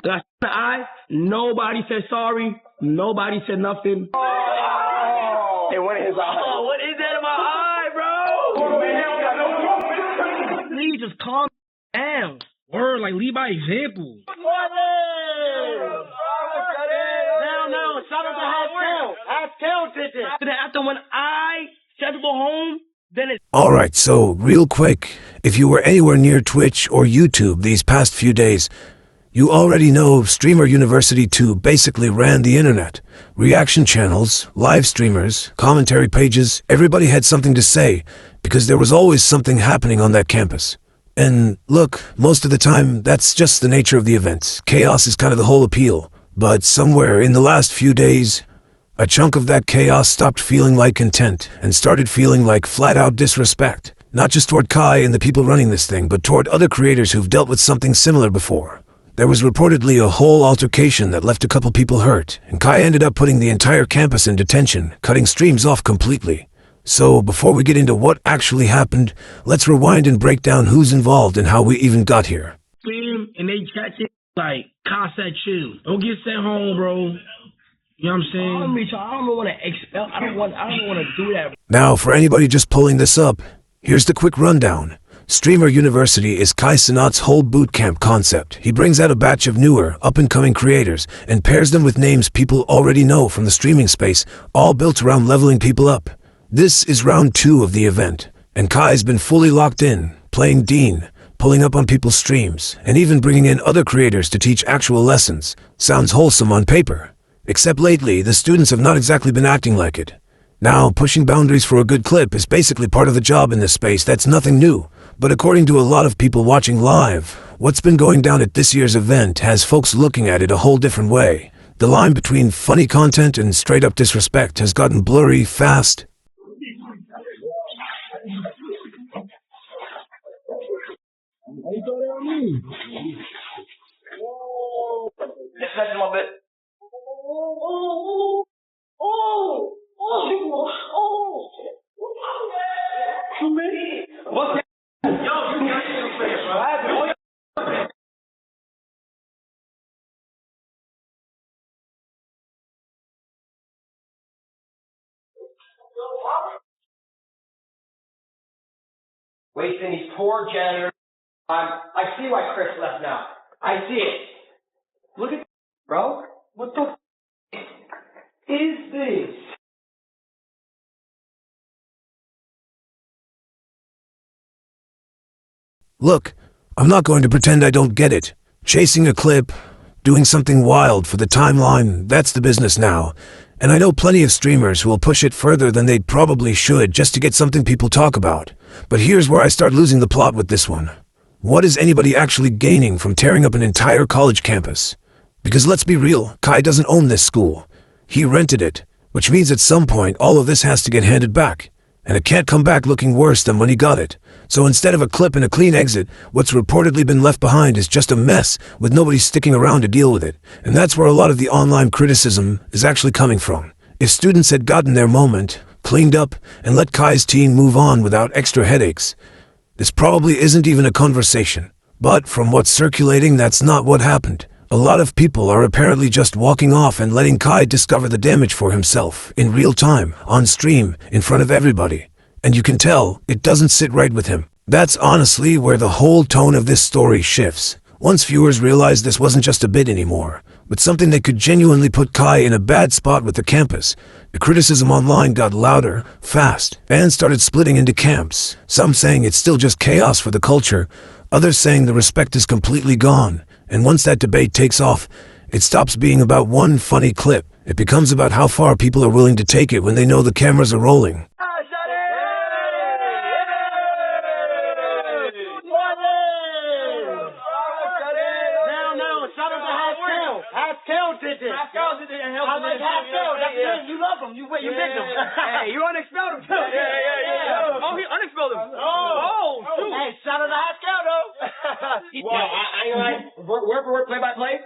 Got in the eye. Nobody said sorry. Nobody said nothing. Oh. It went in his eye. Oh, what is that in my eye, bro? Please just calm down. Word, like, lead by example. No. Shout out to Haskell did this. After when I said to go home, then it's... Alright, so, real quick, if you were anywhere near Twitch or YouTube these past few days, you already know Streamer University 2 basically ran the internet. Reaction channels, live streamers, commentary pages, everybody had something to say, because there was always something happening on that campus. And look, most of the time, that's just the nature of the event. Chaos is kind of the whole appeal. But somewhere in the last few days, a chunk of that chaos stopped feeling like content and started feeling like flat-out disrespect. Not just toward Kai and the people running this thing, but toward other creators who've dealt with something similar before. There was reportedly a whole altercation that left a couple people hurt, and Kai ended up putting the entire campus in detention, cutting streams off completely. So, before we get into what actually happened, let's rewind and break down who's involved and how we even got here. Stream and they catch it like, Kai said chill. Don't get sent home, bro. You know what I'm saying? I don't want to expel. I don't want to do that. Now, for anybody just pulling this up, here's the quick rundown. Streamer University is Kai Cenat's whole bootcamp concept. He brings out a batch of newer, up-and-coming creators and pairs them with names people already know from the streaming space, all built around leveling people up. This is round 2 of the event, and Kai's been fully locked in, playing Dean, pulling up on people's streams, and even bringing in other creators to teach actual lessons. Sounds wholesome on paper. Except lately, the students have not exactly been acting like it. Now, pushing boundaries for a good clip is basically part of the job in this space. That's nothing new. But according to a lot of people watching live, what's been going down at this year's event has folks looking at it a whole different way. The line between funny content and straight-up disrespect has gotten blurry fast. Wasting these poor janitors. I see why Chris left now. I see it. Look at bro. What the is this? Look, I'm not going to pretend I don't get it. Chasing a clip, doing something wild for the timeline, that's the business now. And I know plenty of streamers who will push it further than they probably should just to get something people talk about. But here's where I start losing the plot with this one. What is anybody actually gaining from tearing up an entire college campus? Because let's be real, Kai doesn't own this school. He rented it, which means at some point all of this has to get handed back. And it can't come back looking worse than when he got it. So instead of a clip and a clean exit, what's reportedly been left behind is just a mess with nobody sticking around to deal with it. And that's where a lot of the online criticism is actually coming from. If students had gotten their moment, cleaned up, and let Kai's team move on without extra headaches, this probably isn't even a conversation. But from what's circulating, that's not what happened. A lot of people are apparently just walking off and letting Kai discover the damage for himself, in real time, on stream, in front of everybody. And you can tell, it doesn't sit right with him. That's honestly where the whole tone of this story shifts. Once viewers realized this wasn't just a bit anymore, but something that could genuinely put Kai in a bad spot with the campus, the criticism online got louder, fast, and started splitting into camps. Some saying it's still just chaos for the culture, others saying the respect is completely gone. And once that debate takes off, it stops being about one funny clip. It becomes about how far people are willing to take it when they know the cameras are rolling. You love him. You picked him. Hey, you unexpelled him too. Yeah. Oh, he unexpelled him. Oh, shoot. Hey, shout out to Haskell though. Word for word, play by play.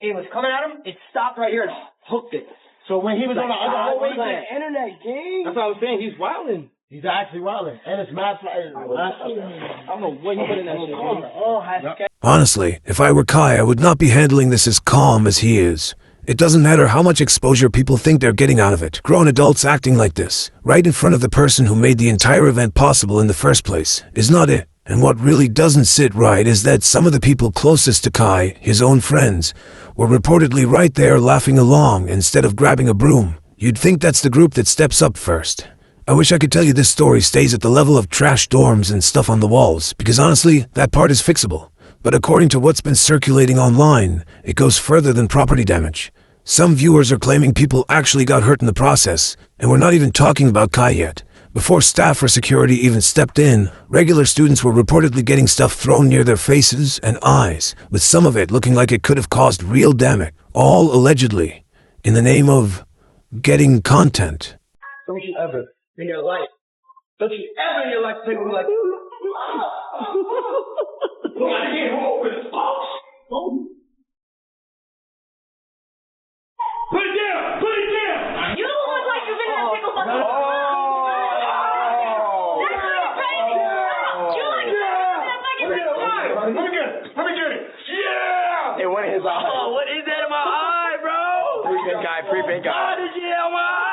It was coming at him. It stopped right here and hooked it. So when he was on the other way to the internet, gang. That's what I was saying. He's wilding. He's actually wilding. And it's mad flying. I don't know what he put in that shit. Honestly, if I were Kai, I would not be handling this as calm as he is. It doesn't matter how much exposure people think they're getting out of it. Grown adults acting like this, right in front of the person who made the entire event possible in the first place, is not it. And what really doesn't sit right is that some of the people closest to Kai, his own friends, were reportedly right there laughing along instead of grabbing a broom. You'd think that's the group that steps up first. I wish I could tell you this story stays at the level of trash dorms and stuff on the walls, because honestly, that part is fixable. But according to what's been circulating online, it goes further than property damage. Some viewers are claiming people actually got hurt in the process, and we're not even talking about Kai yet. Before staff or security even stepped in, regular students were reportedly getting stuff thrown near their faces and eyes, with some of it looking like it could have caused real damage, all allegedly, in the name of getting content. Don't you ever in your life take me like Put it down! Put it down! You don't look like you've been in a single fucking That's really crazy! You like that fucking Let me get it! Yeah! It went in his eye. oh, what is that in my eye, bro? Pre-pink guy. How did you hit my eye?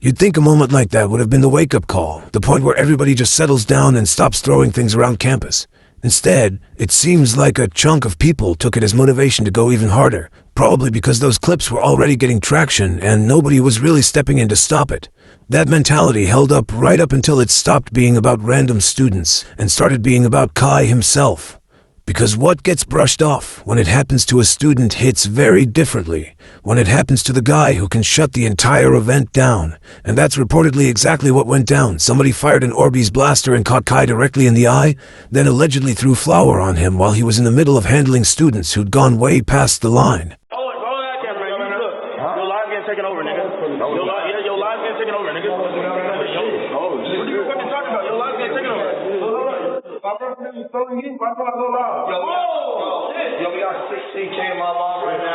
You'd think a moment like that would have been the wake-up call, the point where everybody just settles down and stops throwing things around campus. Instead, it seems like a chunk of people took it as motivation to go even harder, probably because those clips were already getting traction and nobody was really stepping in to stop it. That mentality held up right up until it stopped being about random students and started being about Kai himself. Because what gets brushed off when it happens to a student hits very differently when it happens to the guy who can shut the entire event down. And that's reportedly exactly what went down. Somebody fired an Orbeez blaster and caught Kai directly in the eye, then allegedly threw flour on him while he was in the middle of handling students who'd gone way past the line. Your live's getting taken over, nigga. Your live's getting taken over, nigga. What are you fucking talking about? Your live's getting taken over. Yo, we got 16K in my mom right now.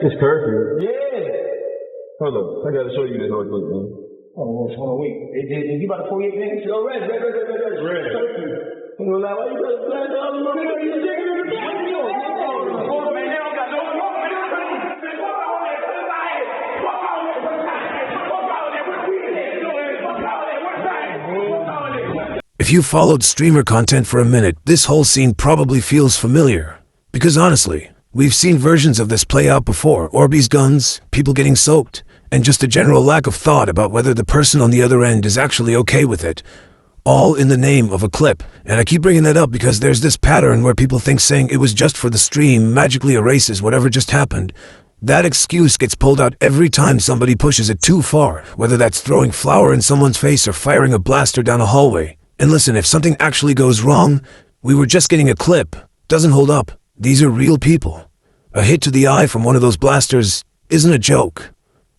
It's curfew. Yeah. Hold up, I gotta show you this real quick, man. Hold on, wait. Is he about to 48 minutes? Yo, red. Red. You know, like, why you got a flag down? You shaking in the back? If you followed streamer content for a minute, this whole scene probably feels familiar. Because honestly, we've seen versions of this play out before. Orbeez guns, people getting soaked, and just a general lack of thought about whether the person on the other end is actually okay with it. All in the name of a clip. And I keep bringing that up because there's this pattern where people think saying it was just for the stream magically erases whatever just happened. That excuse gets pulled out every time somebody pushes it too far, whether that's throwing flour in someone's face or firing a blaster down a hallway. And listen, if something actually goes wrong, we were just getting a clip. Doesn't hold up. These are real people. A hit to the eye from one of those blasters isn't a joke.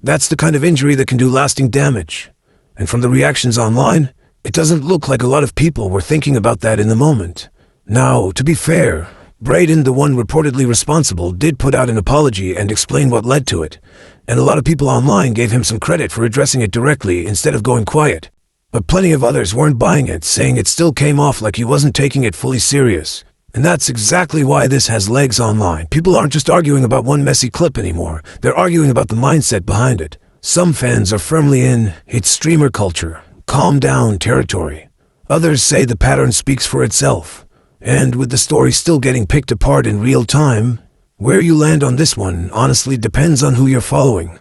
That's the kind of injury that can do lasting damage. And from the reactions online, it doesn't look like a lot of people were thinking about that in the moment. Now, to be fair, Braden, the one reportedly responsible, did put out an apology and explain what led to it. And a lot of people online gave him some credit for addressing it directly instead of going quiet. But plenty of others weren't buying it, saying it still came off like he wasn't taking it fully serious. And that's exactly why this has legs online. People aren't just arguing about one messy clip anymore. They're arguing about the mindset behind it. Some fans are firmly in it's streamer culture, calm down territory. Others say the pattern speaks for itself. And with the story still getting picked apart in real time, where you land on this one honestly depends on who you're following.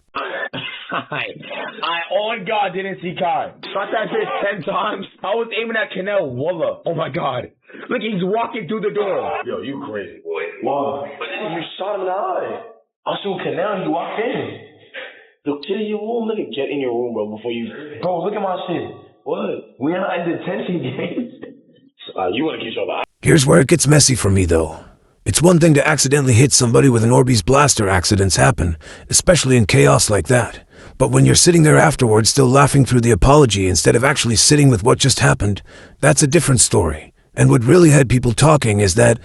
I on God didn't see Kai. Shot that bitch 10 times. I was aiming at Canel Walla. Oh my God. Look, he's walking through the door. Yo, you crazy, boy. Wow. You shot him in the eye. I saw Canel, he walked in. Look, get in your room, nigga. Get in your room, bro, before you... Bro, look at my shit. What? We not in detention games. You want to keep your eye. Here's where it gets messy for me, though. It's one thing to accidentally hit somebody with an Orbeez blaster. Accidents happen, especially in chaos like that. But when you're sitting there afterwards still laughing through the apology instead of actually sitting with what just happened, that's a different story. And what really had people talking is that,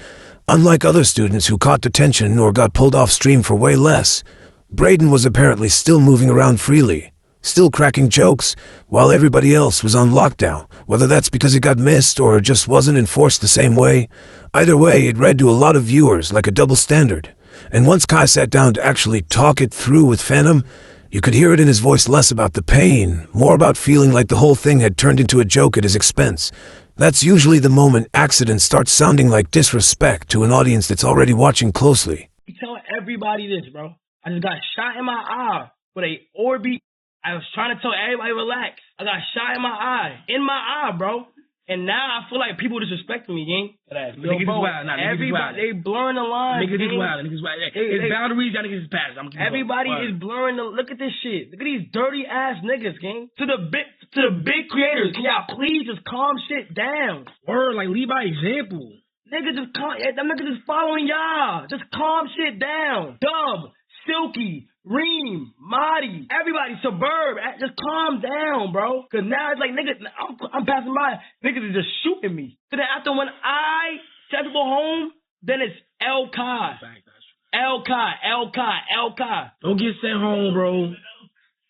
unlike other students who caught detention or got pulled off stream for way less, Braden was apparently still moving around freely, still cracking jokes, while everybody else was on lockdown, whether that's because it got missed or just wasn't enforced the same way. Either way, it read to a lot of viewers like a double standard. And once Kai sat down to actually talk it through with Phantom, you could hear it in his voice less about the pain, more about feeling like the whole thing had turned into a joke at his expense. That's usually the moment accidents start sounding like disrespect to an audience that's already watching closely. You tell everybody this, bro. I just got shot in my eye with a Orbeez. I was trying to tell everybody relax. I got shot in my eye, bro. And now I feel like people disrespecting me, gang. Niggas is wild. Nah, everybody, they blurring the lines. Niggas is wild. It's boundaries, y'all niggas is past. Everybody is blurring the. Look at this shit. Look at these dirty ass niggas, gang. To the big creators, can y'all please just calm shit down? Word, like lead by example. Niggas just them niggas is following y'all. Just calm shit down. Dub, Silky, Reem, Marty, everybody, Suburb, just calm down, bro. Cause now it's like niggas, I'm passing by, niggas is just shooting me. So then after when I set to go home, then it's El Kai. El Kai. Don't get sent home, bro.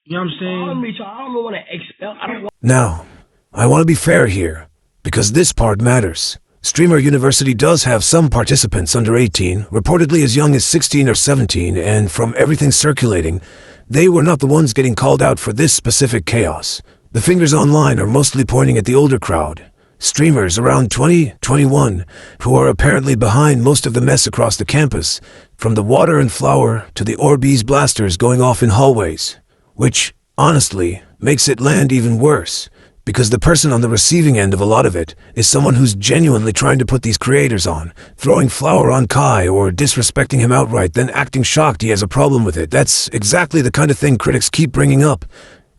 You know what I'm saying? I don't want to expel. Now, I want to be fair here, because this part matters. Streamer University does have some participants under 18, reportedly as young as 16 or 17, and from everything circulating, they were not the ones getting called out for this specific chaos. The fingers online are mostly pointing at the older crowd, streamers around 20, 21, who are apparently behind most of the mess across the campus, from the water and flour to the Orbeez blasters going off in hallways, which, honestly, makes it land even worse. Because the person on the receiving end of a lot of it is someone who's genuinely trying to put these creators on, throwing flour on Kai or disrespecting him outright, then acting shocked he has a problem with it. That's exactly the kind of thing critics keep bringing up.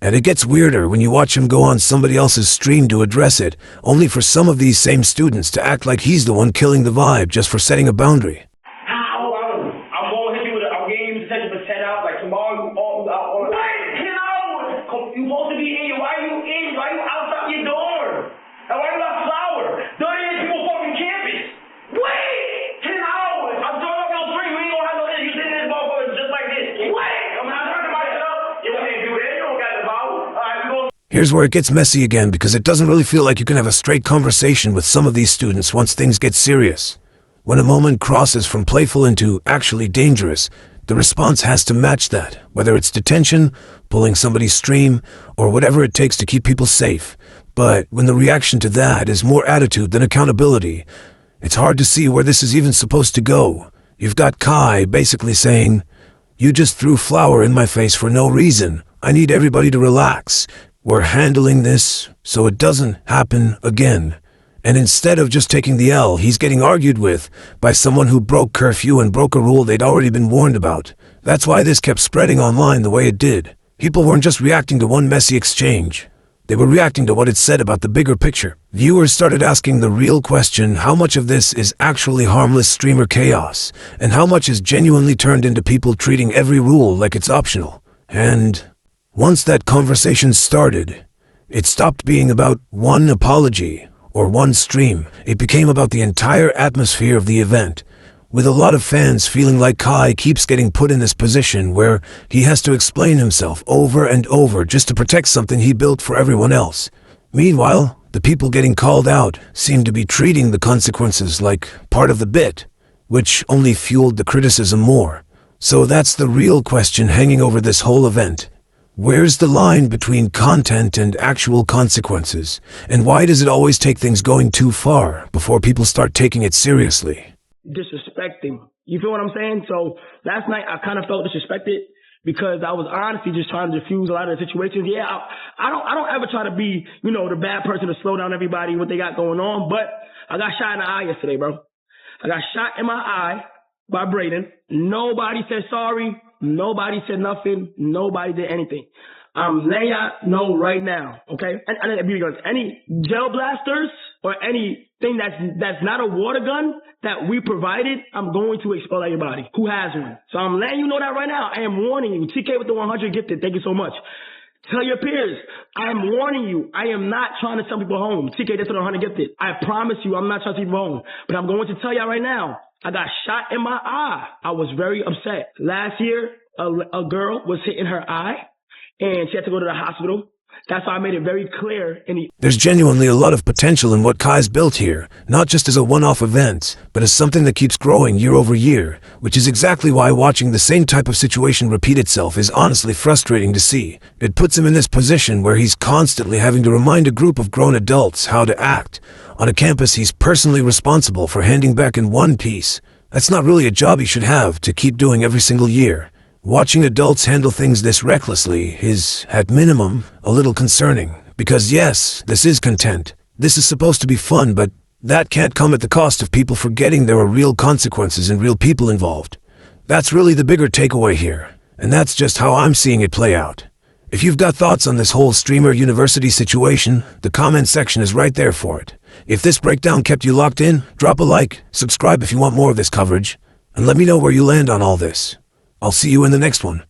And it gets weirder when you watch him go on somebody else's stream to address it, only for some of these same students to act like he's the one killing the vibe just for setting a boundary. I'm gonna hit you with I'm getting you detention for 10 hours. Like tomorrow, you all out. What? 10 hours? You supposed to be in. Why are you in? Why are you outside your door? And why you got flour? 38 people fucking campus. Wait! 10 hours. I'm throwing up your stream. We ain't gonna have no issue. You sitting in this motherfucker just like this. Wait! I'm not turning myself. You can't do that. You don't got the power. Alright, we going. Here's where it gets messy again, because it doesn't really feel like you can have a straight conversation with some of these students once things get serious. When a moment crosses from playful into actually dangerous, the response has to match that, whether it's detention, pulling somebody's stream, or whatever it takes to keep people safe. But when the reaction to that is more attitude than accountability, it's hard to see where this is even supposed to go. You've got Kai basically saying, "You just threw flour in my face for no reason. I need everybody to relax. We're handling this so it doesn't happen again." And instead of just taking the L, he's getting argued with by someone who broke curfew and broke a rule they'd already been warned about. That's why this kept spreading online the way it did. People weren't just reacting to one messy exchange. They were reacting to what it said about the bigger picture. Viewers started asking the real question, how much of this is actually harmless streamer chaos, and how much is genuinely turned into people treating every rule like it's optional. And once that conversation started, it stopped being about one apology or one stream. It became about the entire atmosphere of the event, with a lot of fans feeling like Kai keeps getting put in this position where he has to explain himself over and over just to protect something he built for everyone else. Meanwhile, the people getting called out seemed to be treating the consequences like part of the bit, which only fueled the criticism more. So that's the real question hanging over this whole event. Where's the line between content and actual consequences? And why does it always take things going too far before people start taking it seriously? Disrespecting. You feel what I'm saying? So last night I kind of felt disrespected because I was honestly just trying to diffuse a lot of the situations. Yeah, I don't ever try to be, the bad person to slow down everybody, what they got going on. But I got shot in the eye yesterday, bro. I got shot in my eye by Braden. Nobody said sorry. Nobody said nothing. Nobody did anything. I'm letting y'all know right now, okay? And any gel blasters or anything that's not a water gun that we provided, I'm going to expel everybody who has one. So I'm letting you know that right now. I am warning you. TK with the 100 gifted. Thank you so much. Tell your peers, I'm warning you, I am not trying to send people home. TK, that's what 100 gifted. I promise you, I'm not trying to send people home. But I'm going to tell y'all right now, I got shot in my eye. I was very upset. Last year, a girl was hit in her eye, and she had to go to the hospital. That's why I made it very clear. There's genuinely a lot of potential in what Kai's built here, not just as a one-off event, but as something that keeps growing year over year, which is exactly why watching the same type of situation repeat itself is honestly frustrating to see. It puts him in this position where he's constantly having to remind a group of grown adults how to act. On a campus he's personally responsible for handing back in one piece. That's not really a job he should have to keep doing every single year. Watching adults handle things this recklessly is, at minimum, a little concerning. Because yes, this is content. This is supposed to be fun, but that can't come at the cost of people forgetting there are real consequences and real people involved. That's really the bigger takeaway here, and that's just how I'm seeing it play out. If you've got thoughts on this whole Streamer University situation, the comment section is right there for it. If this breakdown kept you locked in, drop a like, subscribe if you want more of this coverage, and let me know where you land on all this. I'll see you in the next one.